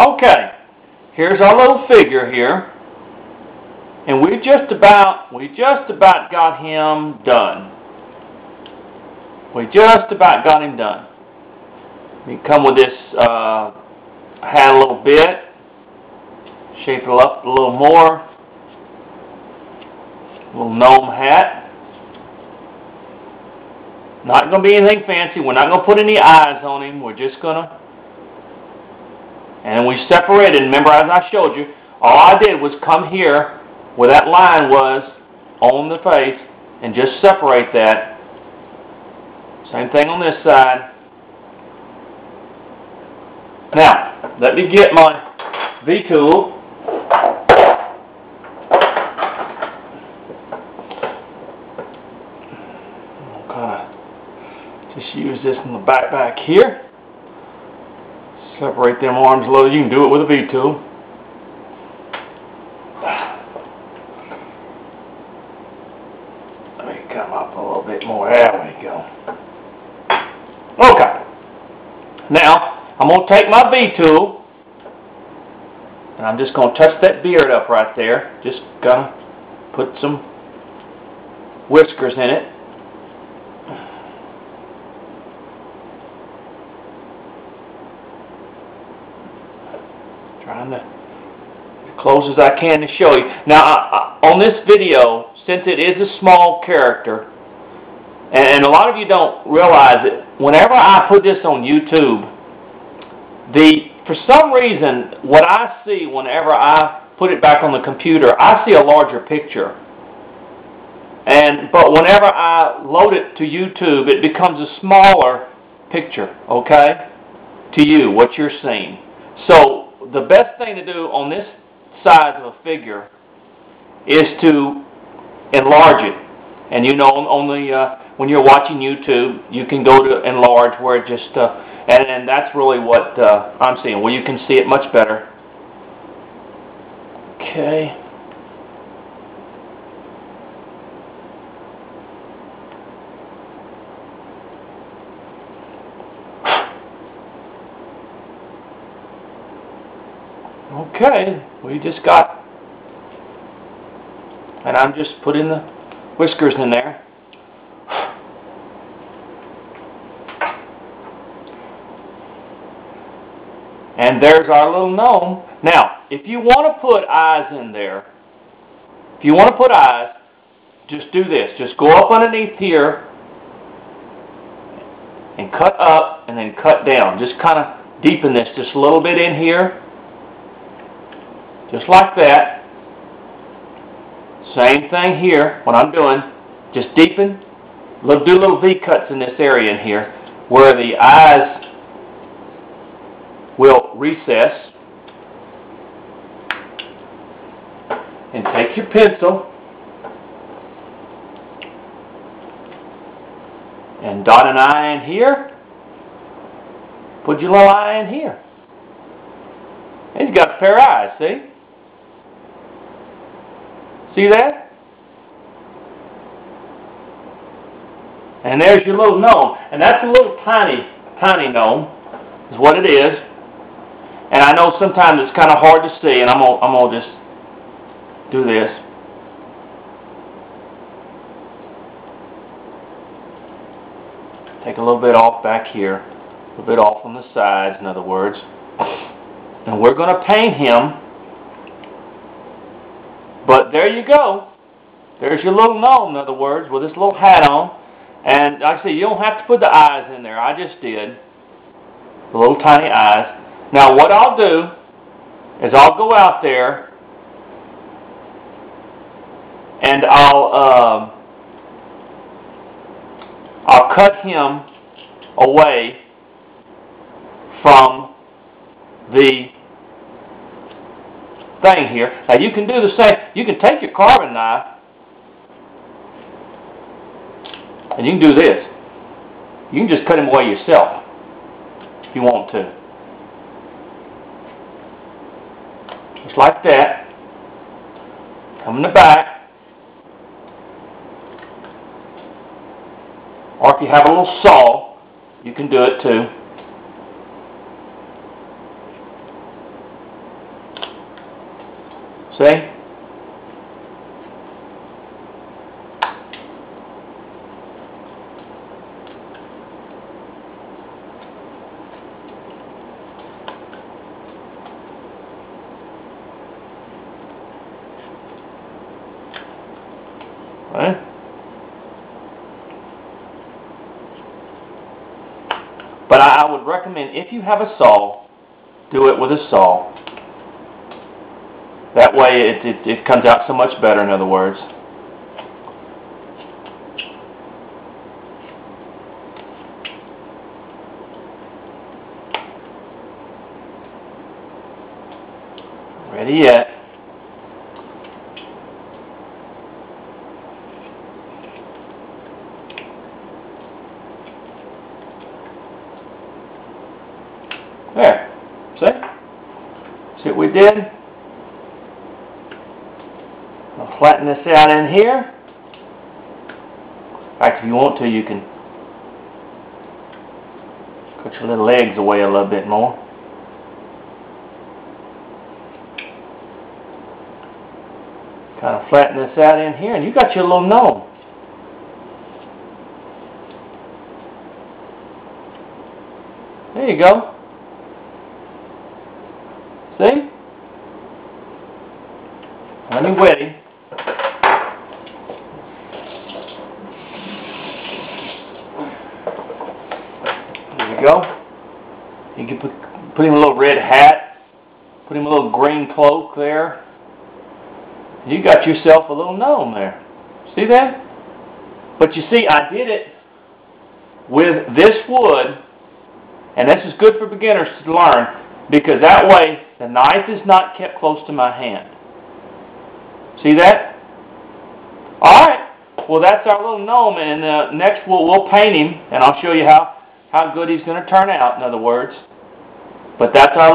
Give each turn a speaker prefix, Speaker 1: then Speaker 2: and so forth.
Speaker 1: Okay, here's our little figure here. And we just about got him done. We just about got him done. We come with this hat a little bit, shape it up a little more. Little gnome hat. Not going to be anything fancy. We're not going to put any eyes on him. We're just going to... And we separated. Remember, as I showed you, all I did was come here where that line was on the face and just separate that. Same thing on this side. Now, let me get my V-tool. Just use this in the back here. Separate them arms a little. You can do it with a V-tool. Let me come up a little bit more. There we go. Okay. Now, I'm going to take my V-tool and I'm just going to touch that beard up right there. Just going to put some whiskers in it. Trying to as close as I can to show you. Now, on this video, since it is a small character, and a lot of you don't realize it, whenever I put this on YouTube, for some reason, what I see whenever I put it back on the computer, I see a larger picture. But whenever I load it to YouTube, it becomes a smaller picture, okay, to you, what you're seeing. So, the best thing to do on this size of a figure is to enlarge it. And you know, when you're watching YouTube, you can go to enlarge where it just, and that's really what I'm seeing, where you can see it much better. Okay. Okay, we just got, and I'm just putting the whiskers in there. And there's our little gnome. Now, if you want to put eyes in there, just do this. Just go up underneath here and cut up and then cut down. Just kind of deepen this just a little bit in here. Just like that. Same thing here. What I'm doing, just deepen. Do little V-cuts in this area in here where the eyes will recess. And take your pencil and dot an eye in here. Put your little eye in here. And you got a pair of eyes, see? See that? And there's your little gnome. And that's a little tiny gnome, is what it is. And I know sometimes it's kind of hard to see, and I'm gonna just do this. Take a little bit off back here, a little bit off on the sides, in other words. And we're going to paint him. But there you go. There's your little gnome, in other words, with his little hat on. And like I say, you don't have to put the eyes in there. I just did. The little tiny eyes. Now what I'll do is I'll go out there and I'll cut him away from the thing here. Now you can do the same. You can take your carving knife and you can do this. You can just cut him away yourself if you want to. Just like that. Come in the back. Or if you have a little saw, you can do it too. See? Right? But I would recommend, if you have a saw, do it with a saw. That way it comes out so much better, in other words. Ready yet. There. See what we did? I'll flatten this out in here. In fact, if you want to, you can cut your little legs away a little bit more. Kind of flatten this out in here, and you got your little gnome. There you go. See? Let me wet him. There you go. You can put him a little red hat. Put him a little green cloak there. You got yourself a little gnome there. See that? But you see, I did it with this wood, and this is good for beginners to learn, because that way the knife is not kept close to my hand. See that? Alright, well that's our little gnome, and next we'll paint him, and I'll show you how good he's going to turn out, in other words. But that's our